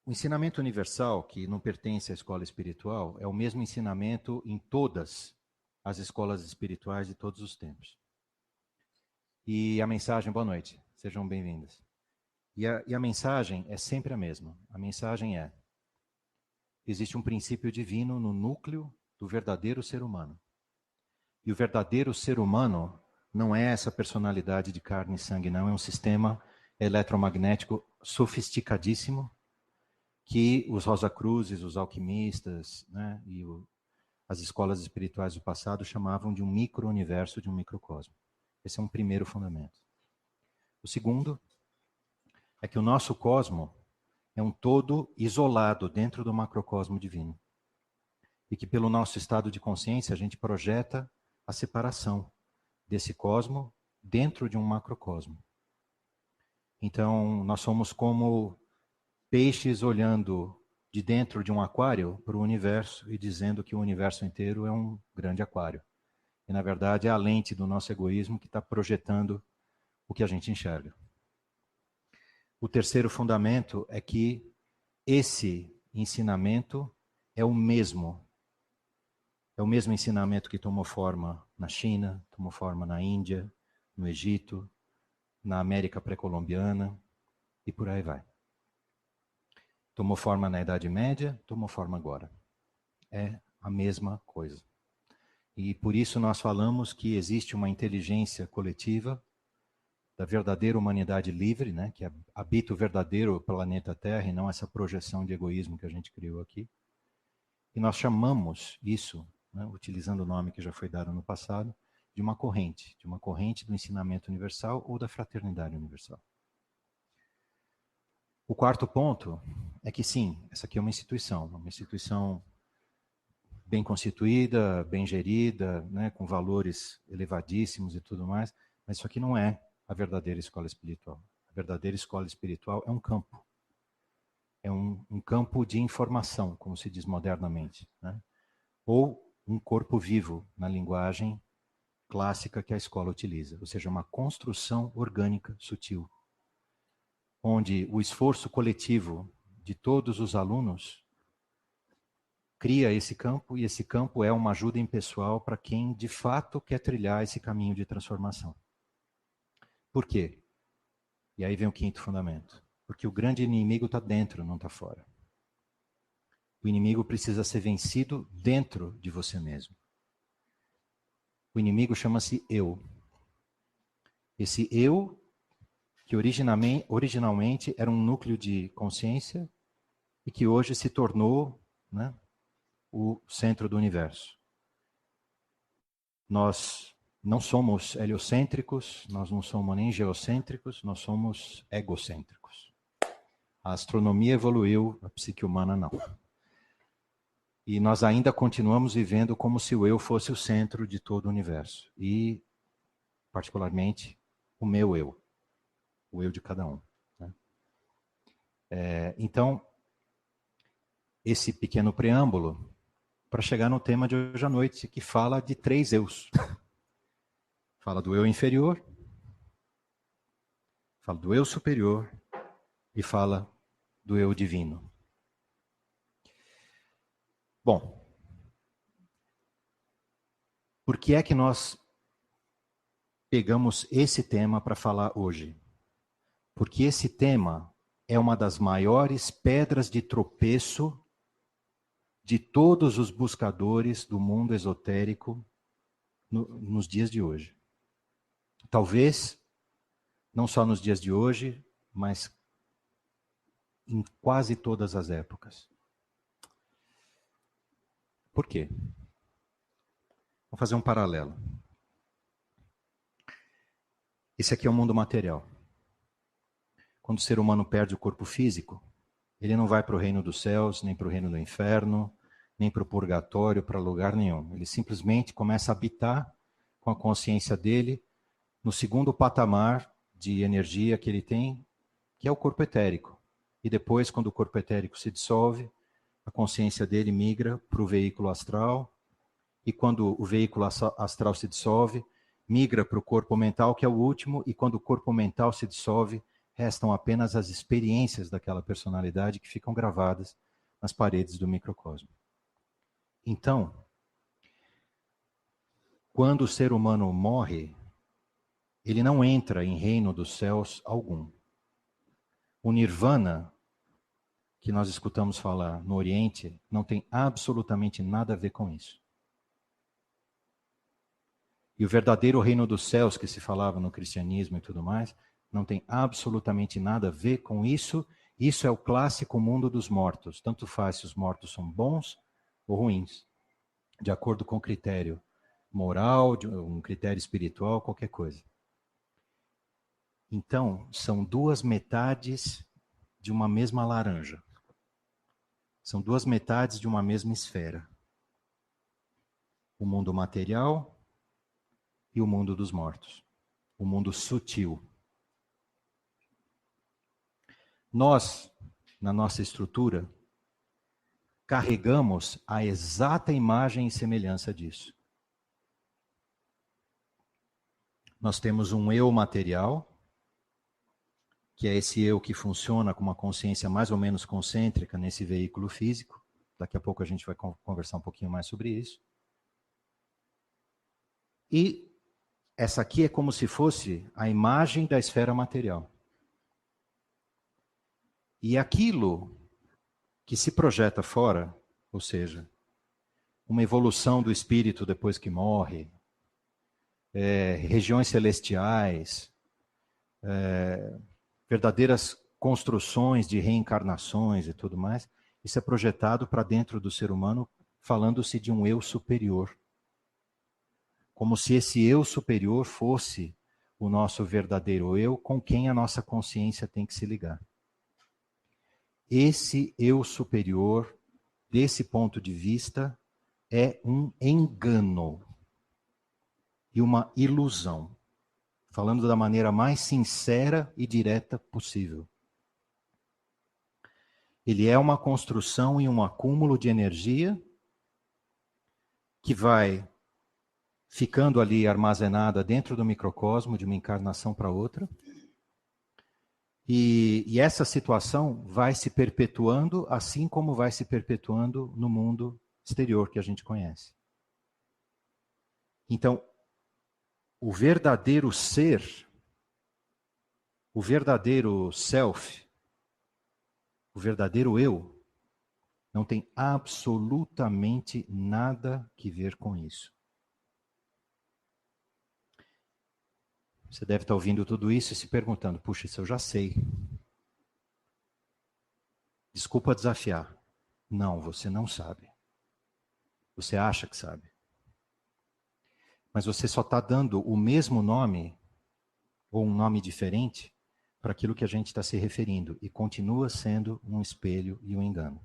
O ensinamento universal, que não pertence à escola espiritual, é o mesmo ensinamento em todas as escolas espirituais de todos os tempos. E a mensagem, boa noite, sejam bem-vindas. E a mensagem é sempre a mesma. A mensagem é: existe um princípio divino no núcleo do verdadeiro ser humano. E o verdadeiro ser humano não é essa personalidade de carne e sangue, não. É um sistema eletromagnético sofisticadíssimo que os Rosacruzes, os alquimistas, né, e as escolas espirituais do passado chamavam de um micro-universo, de um microcosmo. Esse é um primeiro fundamento. O segundo é que o nosso cosmo é um todo isolado dentro do macrocosmo divino. E que pelo nosso estado de consciência a gente projeta a separação desse cosmo dentro de um macrocosmo. Então, nós somos como peixes olhando de dentro de um aquário para o universo e dizendo que o universo inteiro é um grande aquário. E, na verdade, é a lente do nosso egoísmo que está projetando o que a gente enxerga. O terceiro fundamento é que esse ensinamento é o mesmo. É o mesmo ensinamento que tomou forma na China, tomou forma na Índia, no Egito, na América pré-colombiana e por aí vai. Tomou forma na Idade Média, tomou forma agora. É a mesma coisa. E por isso nós falamos que existe uma inteligência coletiva da verdadeira humanidade livre, né, que habita o verdadeiro planeta Terra e não essa projeção de egoísmo que a gente criou aqui. E nós chamamos isso, né, utilizando o nome que já foi dado no passado, de uma corrente do ensinamento universal ou da fraternidade universal. O quarto ponto é que sim, essa aqui é uma instituição bem constituída, bem gerida, né, com valores elevadíssimos e tudo mais, mas isso aqui não é a verdadeira escola espiritual. A verdadeira escola espiritual é um campo. É um campo de informação, como se diz modernamente, né? Ou um corpo vivo, na linguagem clássica que a escola utiliza, ou seja, uma construção orgânica sutil, onde o esforço coletivo de todos os alunos cria esse campo, e esse campo é uma ajuda impessoal para quem de fato quer trilhar esse caminho de transformação. Por quê? E aí vem o quinto fundamento. Porque o grande inimigo está dentro, não está fora. O inimigo precisa ser vencido dentro de você mesmo. O inimigo chama-se eu. Esse eu, que originalmente era um núcleo de consciência e que hoje se tornou, né, o centro do universo. Nós não somos heliocêntricos, nós não somos nem geocêntricos, nós somos egocêntricos. A astronomia evoluiu, a psique humana não. E nós ainda continuamos vivendo como se o eu fosse o centro de todo o universo. E, particularmente, o meu eu. O eu de cada um. Né? Então, esse pequeno preâmbulo, para chegar no tema de hoje à noite, que fala de 3 eus. Fala do eu inferior, fala do eu superior e fala do eu divino. Bom, por que é que nós pegamos esse tema para falar hoje? Porque esse tema é uma das maiores pedras de tropeço de todos os buscadores do mundo esotérico nos dias de hoje. Talvez, não só nos dias de hoje, mas em quase todas as épocas. Por quê? Vou fazer um paralelo. Esse aqui é o mundo material. Quando o ser humano perde o corpo físico, ele não vai para o reino dos céus, nem para o reino do inferno, nem para o purgatório, para lugar nenhum. Ele simplesmente começa a habitar com a consciência dele no segundo patamar de energia que ele tem, que é o corpo etérico. E depois, quando o corpo etérico se dissolve, a consciência dele migra para o veículo astral, e quando o veículo astral se dissolve, migra para o corpo mental, que é o último, e quando o corpo mental se dissolve, restam apenas as experiências daquela personalidade que ficam gravadas nas paredes do microcosmo. Então, quando o ser humano morre, ele não entra em reino dos céus algum. O nirvana, que nós escutamos falar no Oriente, não tem absolutamente nada a ver com isso. E o verdadeiro reino dos céus, que se falava no cristianismo e tudo mais, não tem absolutamente nada a ver com isso. Isso é o clássico mundo dos mortos. Tanto faz se os mortos são bons ou ruins, de acordo com o critério moral, um critério espiritual, qualquer coisa. Então, são duas metades de uma mesma laranja. São duas metades de uma mesma esfera. O mundo material e o mundo dos mortos. O mundo sutil. Nós, na nossa estrutura, carregamos a exata imagem e semelhança disso. Nós temos um eu material, que é esse eu que funciona com uma consciência mais ou menos concêntrica nesse veículo físico. Daqui a pouco a gente vai conversar um pouquinho mais sobre isso. E essa aqui é como se fosse a imagem da esfera material. E aquilo que se projeta fora, ou seja, uma evolução do espírito depois que morre, regiões celestiais, verdadeiras construções de reencarnações e tudo mais, isso é projetado para dentro do ser humano, falando-se de um eu superior. Como se esse eu superior fosse o nosso verdadeiro eu, com quem a nossa consciência tem que se ligar. Esse eu superior, desse ponto de vista, é um engano e uma ilusão, falando da maneira mais sincera e direta possível. Ele é uma construção e um acúmulo de energia que vai ficando ali armazenada dentro do microcosmo, de uma encarnação para outra. E essa situação vai se perpetuando, assim como vai se perpetuando no mundo exterior que a gente conhece. Então, o verdadeiro ser, o verdadeiro self, o verdadeiro eu, não tem absolutamente nada que ver com isso. Você deve estar ouvindo tudo isso e se perguntando, puxa, isso eu já sei. Desculpa desafiar. Não, você não sabe. Você acha que sabe. Mas você só está dando o mesmo nome, ou um nome diferente, para aquilo que a gente está se referindo. E continua sendo um espelho e um engano.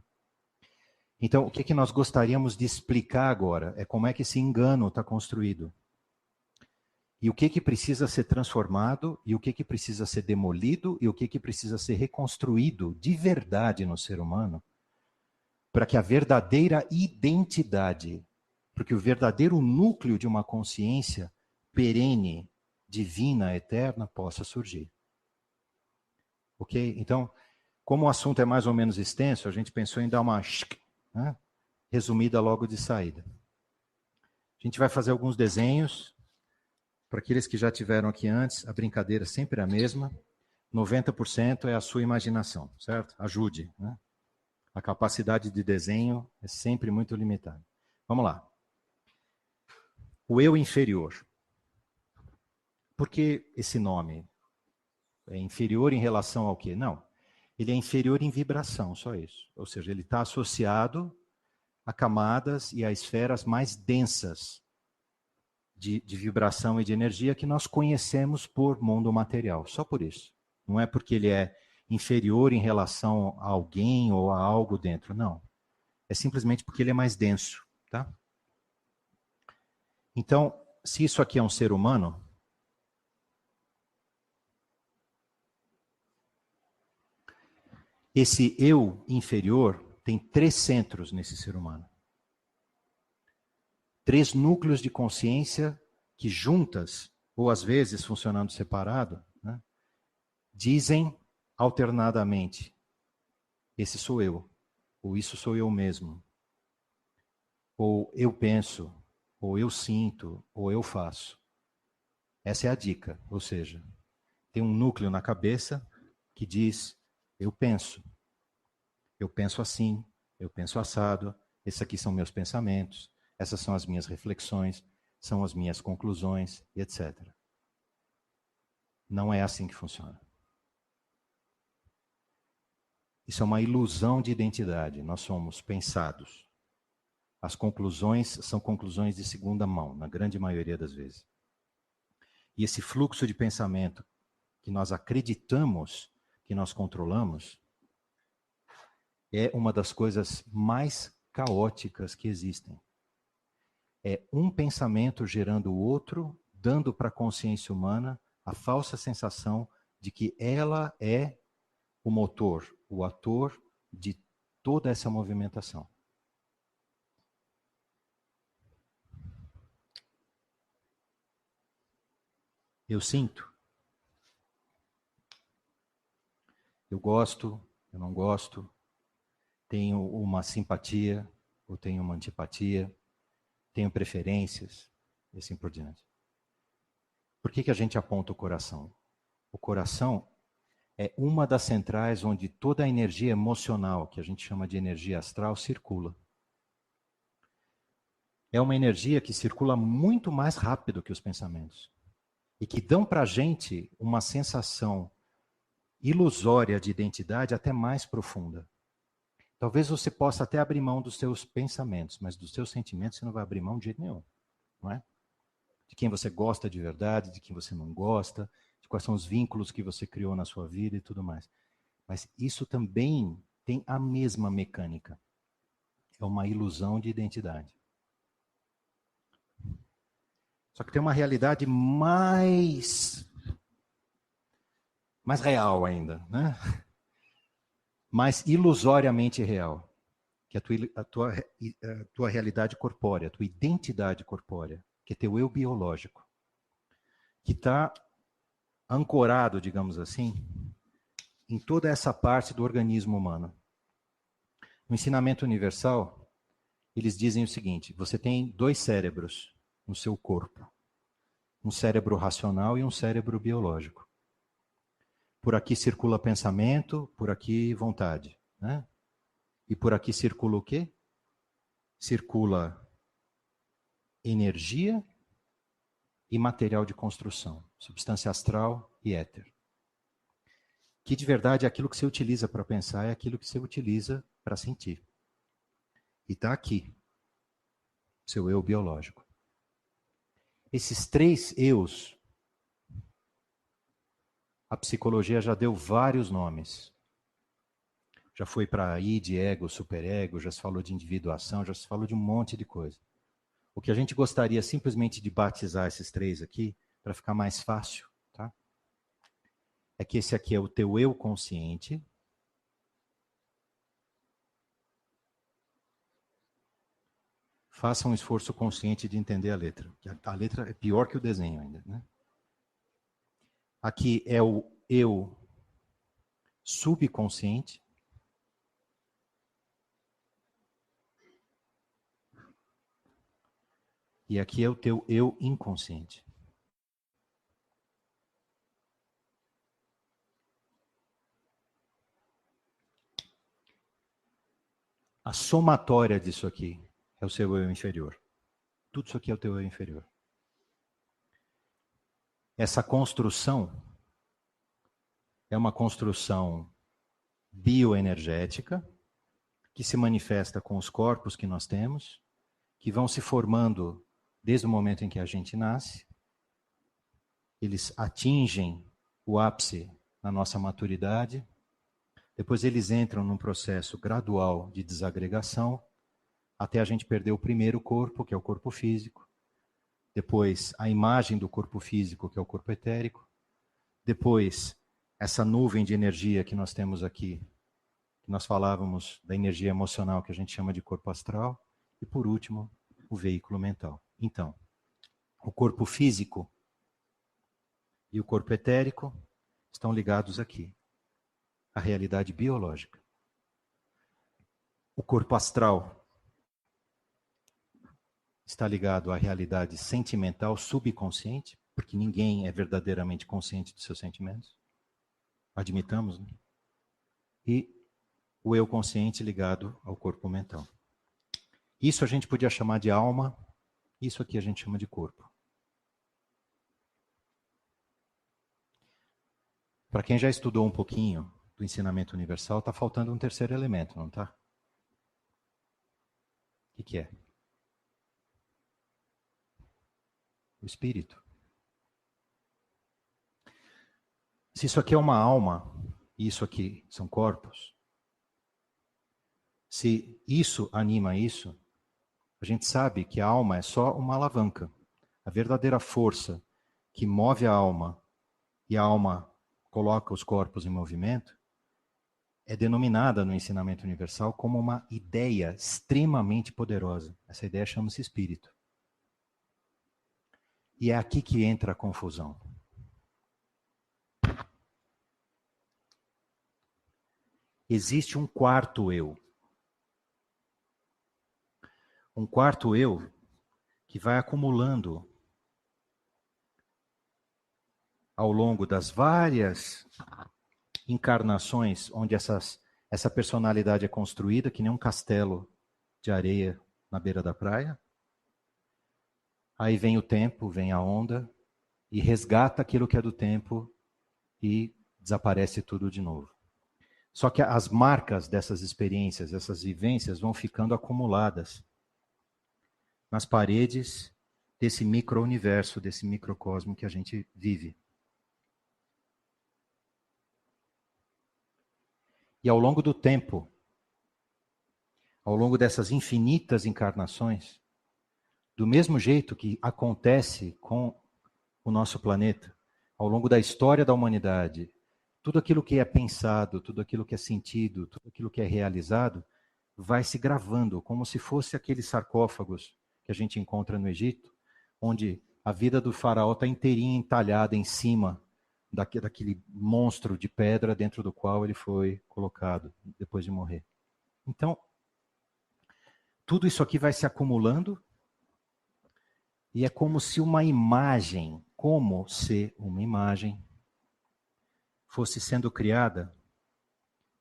Então, o que nós gostaríamos de explicar agora é como é que esse engano está construído. E o que precisa ser transformado, e o que precisa ser demolido, e o que precisa ser reconstruído de verdade no ser humano, para que a verdadeira identidade, porque o verdadeiro núcleo de uma consciência perene, divina, eterna, possa surgir. Ok? Então, como o assunto é mais ou menos extenso, a gente pensou em dar uma resumida logo de saída. A gente vai fazer alguns desenhos. Para aqueles que já tiveram aqui antes, a brincadeira sempre é a mesma. 90% é a sua imaginação, certo? Ajude, né? A capacidade de desenho é sempre muito limitada. Vamos lá. O eu inferior. Por que esse nome? É inferior em relação ao quê? Não. Ele é inferior em vibração, só isso. Ou seja, ele está associado a camadas e a esferas mais densas de vibração e de energia que nós conhecemos por mundo material. Só por isso. Não é porque ele é inferior em relação a alguém ou a algo dentro, não. É simplesmente porque ele é mais denso, tá? Então, se isso aqui é um ser humano, esse eu inferior tem 3 centros nesse ser humano. 3 núcleos de consciência que juntas, ou às vezes funcionando separado, né, dizem alternadamente, esse sou eu, ou isso sou eu mesmo, ou eu penso, ou eu sinto, ou eu faço. Essa é a dica, ou seja, tem um núcleo na cabeça que diz, eu penso assim, eu penso assado, esses aqui são meus pensamentos, essas são as minhas reflexões, são as minhas conclusões, e etc. Não é assim que funciona. Isso é uma ilusão de identidade. Nós somos pensados. As conclusões são conclusões de segunda mão, na grande maioria das vezes. E esse fluxo de pensamento que nós acreditamos que nós controlamos é uma das coisas mais caóticas que existem. É um pensamento gerando o outro, dando para a consciência humana a falsa sensação de que ela é o motor, o ator de toda essa movimentação. Eu sinto. Eu gosto, eu não gosto. Tenho uma simpatia ou tenho uma antipatia. Tenho preferências e assim por diante. Por que a gente aponta o coração? O coração é uma das centrais onde toda a energia emocional, que a gente chama de energia astral, circula. É uma energia que circula muito mais rápido que os pensamentos. E que dão para a gente uma sensação ilusória de identidade até mais profunda. Talvez você possa até abrir mão dos seus pensamentos, mas dos seus sentimentos você não vai abrir mão de jeito nenhum, não é? De quem você gosta de verdade, de quem você não gosta, de quais são os vínculos que você criou na sua vida e tudo mais. Mas isso também tem a mesma mecânica. É uma ilusão de identidade. Só que tem uma realidade mais real ainda, né? Mais ilusoriamente real, que é a tua realidade corpórea, a tua identidade corpórea, que é teu eu biológico, que está ancorado, digamos assim, em toda essa parte do organismo humano. No ensinamento universal, eles dizem o seguinte: você tem 2 cérebros no seu corpo, um cérebro racional e um cérebro biológico. Por aqui circula pensamento, por aqui vontade, né? E por aqui circula o quê? Circula energia e material de construção, substância astral e éter. Que de verdade é aquilo que você utiliza para pensar, é aquilo que você utiliza para sentir. E está aqui, seu eu biológico. Esses 3 eus, a psicologia já deu vários nomes. Já foi para id, ego, superego, já se falou de individuação, já se falou de um monte de coisa. O que a gente gostaria simplesmente de batizar esses 3 aqui, para ficar mais fácil, tá? É que esse aqui é o teu eu consciente. Faça um esforço consciente de entender a letra. A letra é pior que o desenho ainda, né? Aqui é o eu subconsciente. E aqui é o teu eu inconsciente. A somatória disso aqui é o seu eu inferior. Tudo isso aqui é o teu eu inferior. Essa construção é uma construção bioenergética que se manifesta com os corpos que nós temos, que vão se formando desde o momento em que a gente nasce. Eles atingem o ápice na nossa maturidade. Depois eles entram num processo gradual de desagregação, até a gente perder o primeiro corpo, que é o corpo físico. Depois a imagem do corpo físico, que é o corpo etérico. Depois essa nuvem de energia que nós temos aqui, que nós falávamos da energia emocional, que a gente chama de corpo astral. E por último, o veículo mental. Então, o corpo físico e o corpo etérico estão ligados aqui. a realidade biológica. O corpo astral está ligado à realidade sentimental subconsciente, porque ninguém é verdadeiramente consciente dos seus sentimentos. Admitamos, né? E o eu consciente ligado ao corpo mental. Isso a gente podia chamar de alma, isso aqui a gente chama de corpo. Para quem já estudou um pouquinho do ensinamento universal, está faltando um terceiro elemento, não está? O que é? O espírito. Se isso aqui é uma alma, e isso aqui são corpos, se isso anima isso, a gente sabe que a alma é só uma alavanca. A verdadeira força que move a alma e a alma coloca os corpos em movimento é denominada no ensinamento universal como uma ideia extremamente poderosa. Essa ideia chama-se espírito. E é aqui que entra a confusão. Existe um quarto eu. Um quarto eu que vai acumulando ao longo das várias encarnações onde essa personalidade é construída, que nem um castelo de areia na beira da praia. Aí vem o tempo, vem a onda, e resgata aquilo que é do tempo e desaparece tudo de novo. Só que as marcas dessas experiências, essas vivências vão ficando acumuladas nas paredes desse micro-universo, desse microcosmo que a gente vive. E ao longo do tempo, ao longo dessas infinitas encarnações, do mesmo jeito que acontece com o nosso planeta, ao longo da história da humanidade, tudo aquilo que é pensado, tudo aquilo que é sentido, tudo aquilo que é realizado, vai se gravando, como se fosse aqueles sarcófagos que a gente encontra no Egito, onde a vida do faraó está inteirinha entalhada em cima daquele monstro de pedra dentro do qual ele foi colocado depois de morrer. Então, tudo isso aqui vai se acumulando e é como se uma imagem, fosse sendo criada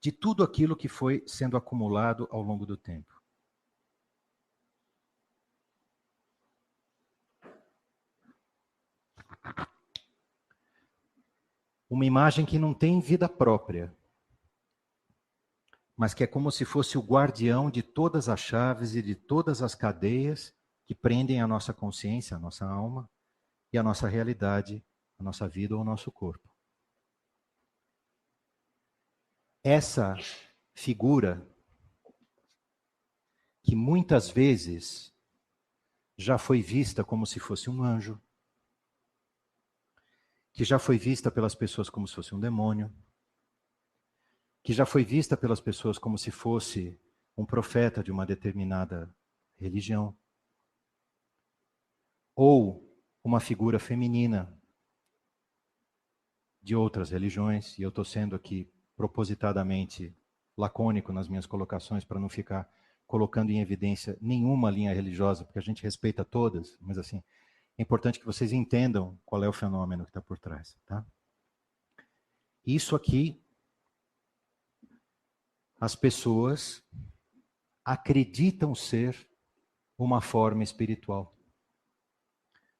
de tudo aquilo que foi sendo acumulado ao longo do tempo. Uma imagem que não tem vida própria, mas que é como se fosse o guardião de todas as chaves e de todas as cadeias que prendem a nossa consciência, a nossa alma e a nossa realidade, a nossa vida ou o nosso corpo. Essa figura, que muitas vezes já foi vista como se fosse um anjo, que já foi vista pelas pessoas como se fosse um demônio, que já foi vista pelas pessoas como se fosse um profeta de uma determinada religião, ou uma figura feminina de outras religiões, e eu estou sendo aqui propositadamente lacônico nas minhas colocações para não ficar colocando em evidência nenhuma linha religiosa, porque a gente respeita todas, mas assim, é importante que vocês entendam qual é o fenômeno que está por trás, tá? Isso aqui, as pessoas acreditam ser uma forma espiritual.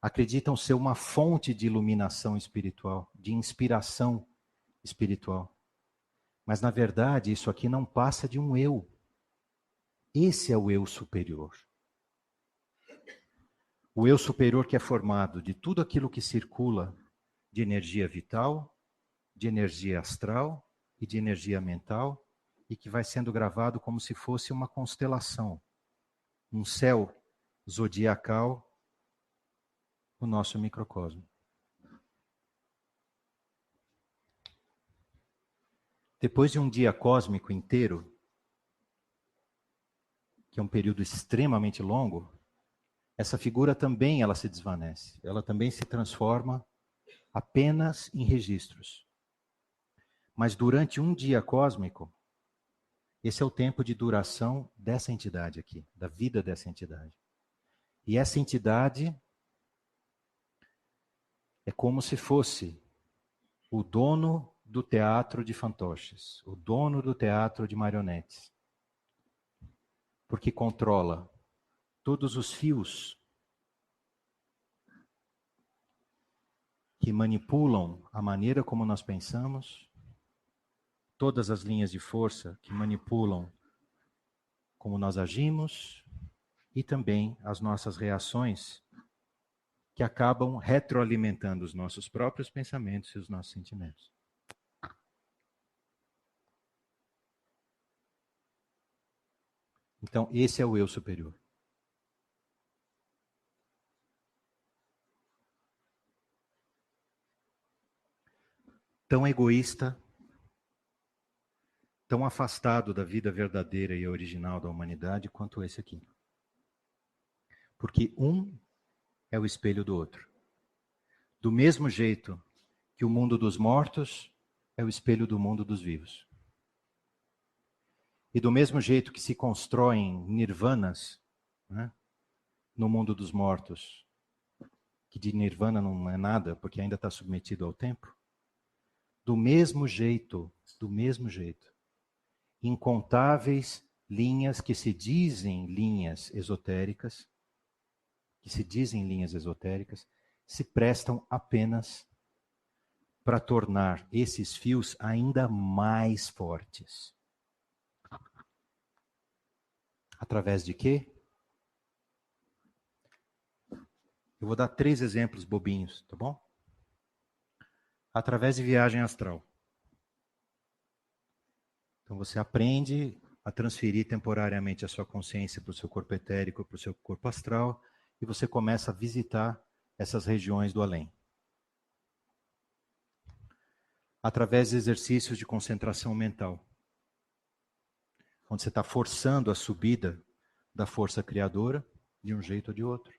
Acreditam ser uma fonte de iluminação espiritual, de inspiração espiritual. Mas, na verdade, isso aqui não passa de um eu. Esse é o eu superior. O eu superior que é formado de tudo aquilo que circula de energia vital, de energia astral e de energia mental, e que vai sendo gravado como se fosse uma constelação, um céu zodiacal, o nosso microcosmo. Depois de um dia cósmico inteiro, que é um período extremamente longo, essa figura também ela se desvanece, ela também se transforma apenas em registros. Mas durante um dia cósmico, esse é o tempo de duração dessa entidade aqui, da vida dessa entidade. E essa entidade é como se fosse o dono do teatro de fantoches, o dono do teatro de marionetes. Porque controla todos os fios que manipulam a maneira como nós pensamos, todas as linhas de força que manipulam como nós agimos e também as nossas reações que acabam retroalimentando os nossos próprios pensamentos e os nossos sentimentos. Então, esse é o eu superior. Tão egoísta, tão afastado da vida verdadeira e original da humanidade quanto esse aqui. Porque um é o espelho do outro. Do mesmo jeito que o mundo dos mortos é o espelho do mundo dos vivos. E do mesmo jeito que se constroem nirvanas, né, no mundo dos mortos, que de nirvana não é nada, porque ainda está submetido ao tempo, do mesmo jeito, incontáveis linhas que se dizem linhas esotéricas, se prestam apenas para tornar esses fios ainda mais fortes. Através de quê? Eu vou dar 3 exemplos bobinhos, tá bom? Através de viagem astral. Então você aprende a transferir temporariamente a sua consciência para o seu corpo etérico, para o seu corpo astral, e você começa a visitar essas regiões do além. Através de exercícios de concentração mental, onde você está forçando a subida da força criadora, de um jeito ou de outro.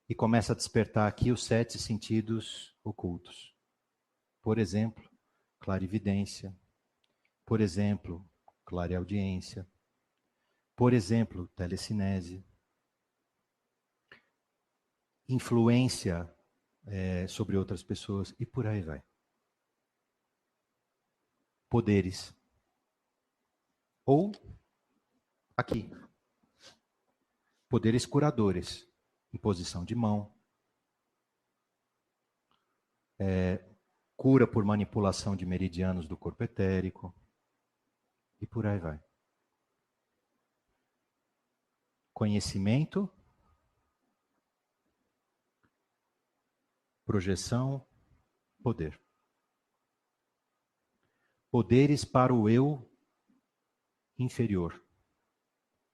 E começa a despertar aqui os 7 sentidos ocultos. Por exemplo, clarividência. Por exemplo, clareaudiência. Por exemplo, telecinese. Influência sobre outras pessoas e por aí vai. Poderes. Ou, aqui, poderes curadores. Imposição de mão. Cura por manipulação de meridianos do corpo etérico. E por aí vai. Conhecimento, projeção, poder. Poderes para o eu inferior,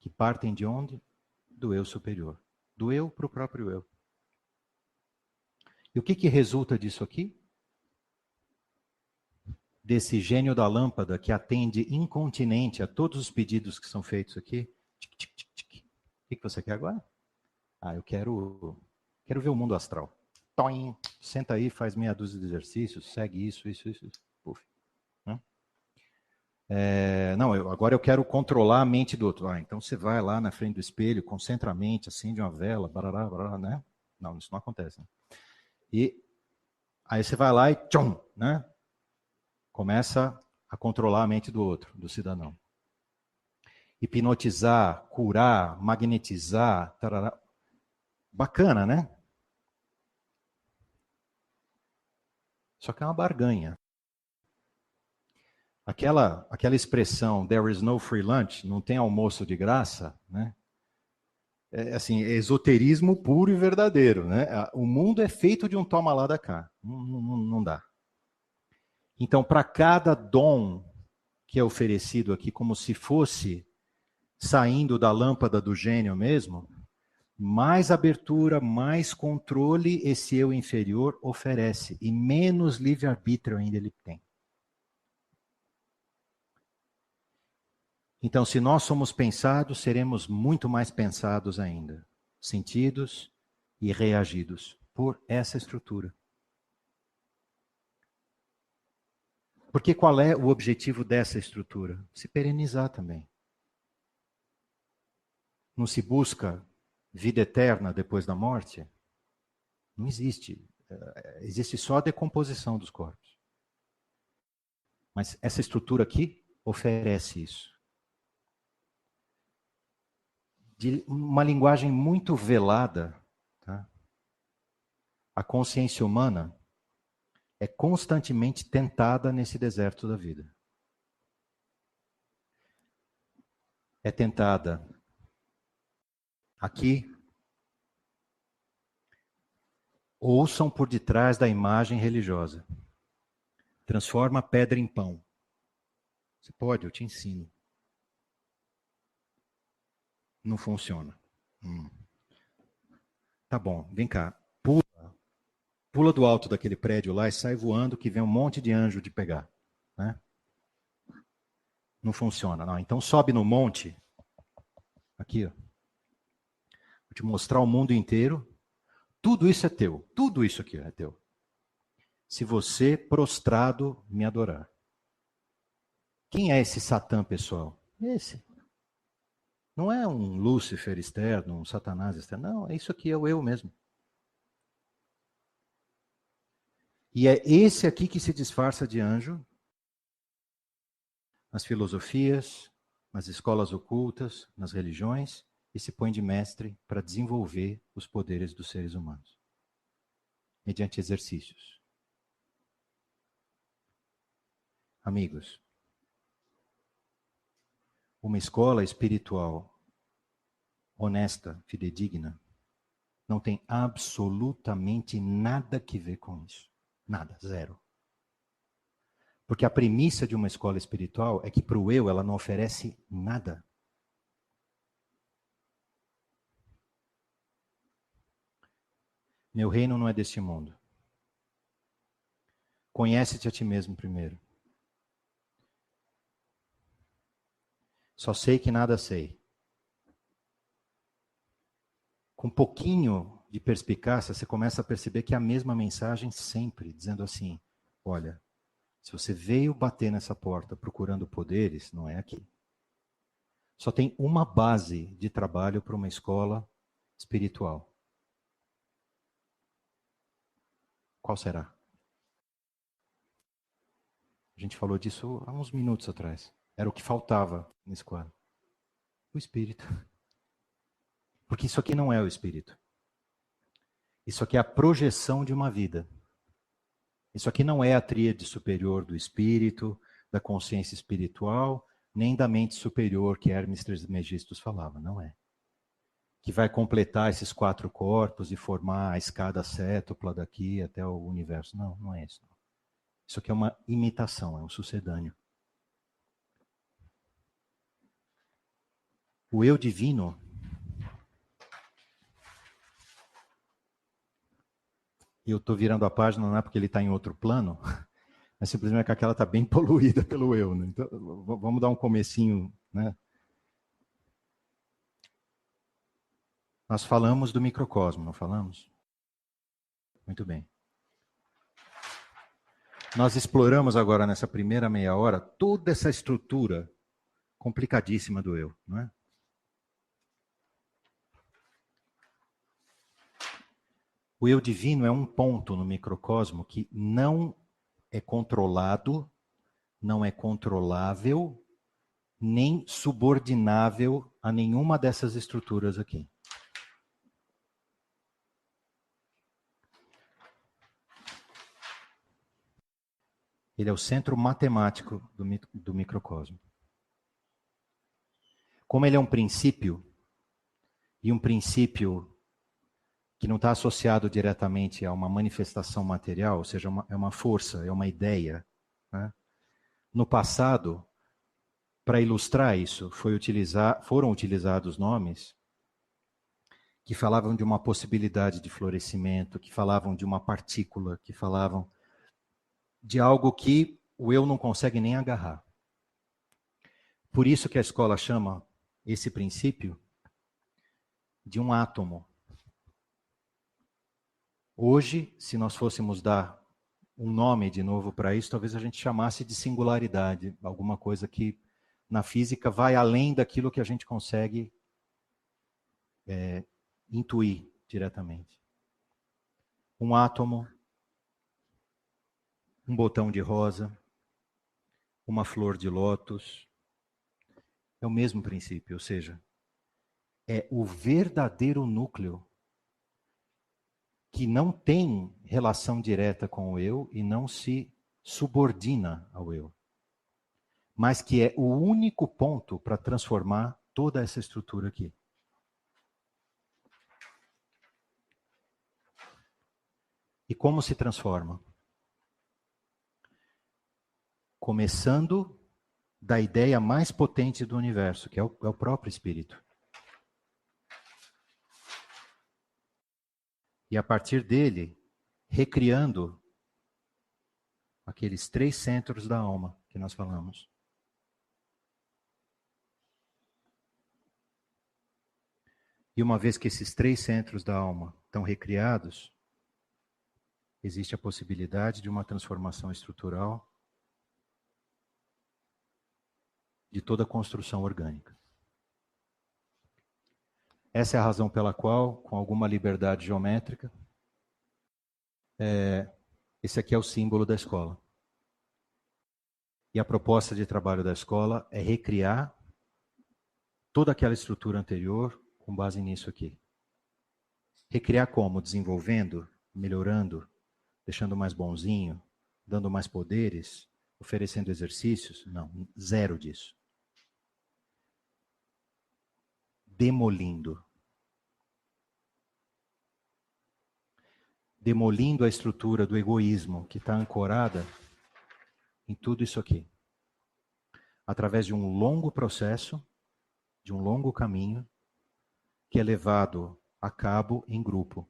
que partem de onde? Do eu superior. Do eu para o próprio eu. E o que resulta disso aqui? Desse gênio da lâmpada que atende incontinente a todos os pedidos que são feitos aqui. Tic, tic, tic, tic. O que você quer agora? Eu quero ver o mundo astral. Toim. Senta aí, faz meia dúzia de exercícios, segue isso. Puf. Agora eu quero controlar a mente do outro. Então você vai lá na frente do espelho, concentra a mente, acende uma vela, barará, barará, né? Não, isso não acontece. Né? E aí você vai lá e tchum, né? Começa a controlar a mente do outro, do cidadão. Hipnotizar, curar, magnetizar, tarará. Bacana, né? Só que é uma barganha. Aquela expressão, there is no free lunch, não tem almoço de graça, né? É esoterismo puro e verdadeiro, né? O mundo é feito de um toma lá da cá. Não dá. Então, para cada dom que é oferecido aqui, como se fosse saindo da lâmpada do gênio mesmo, mais abertura, mais controle esse eu inferior oferece. E menos livre-arbítrio ainda ele tem. Então, se nós somos pensados, seremos muito mais pensados ainda. Sentidos e reagidos por essa estrutura. Porque qual é o objetivo dessa estrutura? Se perenizar também. Não se busca vida eterna depois da morte? Não existe. Existe só a decomposição dos corpos. Mas essa estrutura aqui oferece isso. De uma linguagem muito velada, tá? A consciência humana é constantemente tentada nesse deserto da vida. É tentada aqui. Ouçam por detrás da imagem religiosa. Transforma a pedra em pão. Você pode, eu te ensino. Não funciona. Tá bom, vem cá. Pula do alto daquele prédio lá e sai voando que vem um monte de anjo de pegar. Né? Não funciona. Não. Então sobe no monte. Aqui, ó. Vou te mostrar o mundo inteiro. Tudo isso é teu. Tudo isso aqui é teu. Se você, prostrado, me adorar. Quem é esse Satã, pessoal? Esse. Não é um Lúcifer externo, um Satanás externo. Não, é isso aqui, é o eu mesmo. E é esse aqui que se disfarça de anjo nas filosofias, nas escolas ocultas, nas religiões, e se põe de mestre para desenvolver os poderes dos seres humanos, mediante exercícios. Amigos, uma escola espiritual honesta, fidedigna, não tem absolutamente nada que ver com isso. Nada, zero. Porque a premissa de uma escola espiritual é que para o eu ela não oferece nada. Meu reino não é deste mundo. Conhece-te a ti mesmo primeiro. Só sei que nada sei. Com um pouquinho de perspicácia, você começa a perceber que é a mesma mensagem sempre, dizendo assim, olha, se você veio bater nessa porta procurando poderes, não é aqui. Só tem uma base de trabalho para uma escola espiritual. Qual será? A gente falou disso há uns minutos atrás. Era o que faltava nesse quadro. O espírito. Porque isso aqui não é o espírito. Isso aqui é a projeção de uma vida. Isso aqui não é a tríade superior do espírito, da consciência espiritual, nem da mente superior que Hermes Trismegistus falava. Não é. Que vai completar esses 4 corpos e formar a escada cétupla daqui até o universo. Não, não é isso. Isso aqui é uma imitação, é um sucedâneo. O eu divino e eu estou virando a página não é porque ele está em outro plano, mas simplesmente que aquela está bem poluída pelo eu. Né? Então, vamos dar um comecinho. Né? Nós falamos do microcosmo, não falamos? Muito bem. Nós exploramos agora, nessa primeira meia hora, toda essa estrutura complicadíssima do eu. Não é? O eu divino é um ponto no microcosmo que não é controlado, não é controlável, nem subordinável a nenhuma dessas estruturas aqui. Ele é o centro matemático do microcosmo. Como ele é um princípio, e um princípio que não está associado diretamente a uma manifestação material, ou seja, é uma força, é uma ideia. Né? No passado, para ilustrar isso, foram utilizados nomes que falavam de uma possibilidade de florescimento, que falavam de uma partícula, que falavam de algo que o eu não consegue nem agarrar. Por isso que a escola chama esse princípio de um átomo. Hoje, se nós fôssemos dar um nome de novo para isso, talvez a gente chamasse de singularidade, alguma coisa que na física vai além daquilo que a gente consegue intuir diretamente. Um átomo, um botão de rosa, uma flor de lótus, é o mesmo princípio, ou seja, é o verdadeiro núcleo que não tem relação direta com o eu e não se subordina ao eu, mas que é o único ponto para transformar toda essa estrutura aqui. E como se transforma? Começando da ideia mais potente do universo, que é o próprio espírito. E a partir dele, recriando aqueles 3 centros da alma que nós falamos. E uma vez que esses 3 centros da alma estão recriados, existe a possibilidade de uma transformação estrutural de toda a construção orgânica. Essa é a razão pela qual, com alguma liberdade geométrica, esse aqui é o símbolo da escola. E a proposta de trabalho da escola é recriar toda aquela estrutura anterior com base nisso aqui. Recriar como? Desenvolvendo, melhorando, deixando mais bonzinho, dando mais poderes, oferecendo exercícios? Não, zero disso. Demolindo. Demolindo a estrutura do egoísmo que está ancorada em tudo isso aqui. Através de um longo processo, de um longo caminho, que é levado a cabo em grupo.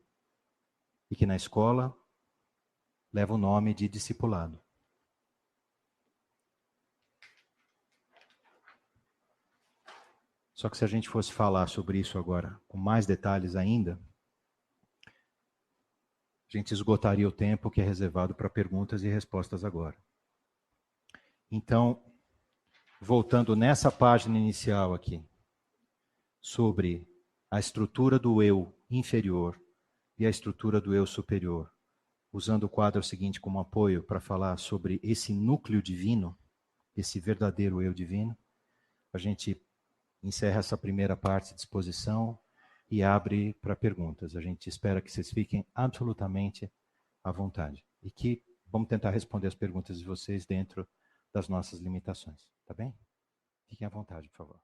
E que na escola leva o nome de discipulado. Só que se a gente fosse falar sobre isso agora, com mais detalhes ainda, a gente esgotaria o tempo que é reservado para perguntas e respostas agora. Então, voltando nessa página inicial aqui, sobre a estrutura do eu inferior e a estrutura do eu superior, usando o quadro seguinte como apoio para falar sobre esse núcleo divino, esse verdadeiro eu divino, a gente encerra essa primeira parte de exposição e abre para perguntas. A gente espera que vocês fiquem absolutamente à vontade e que vamos tentar responder as perguntas de vocês dentro das nossas limitações, tá bem? Fiquem à vontade, por favor.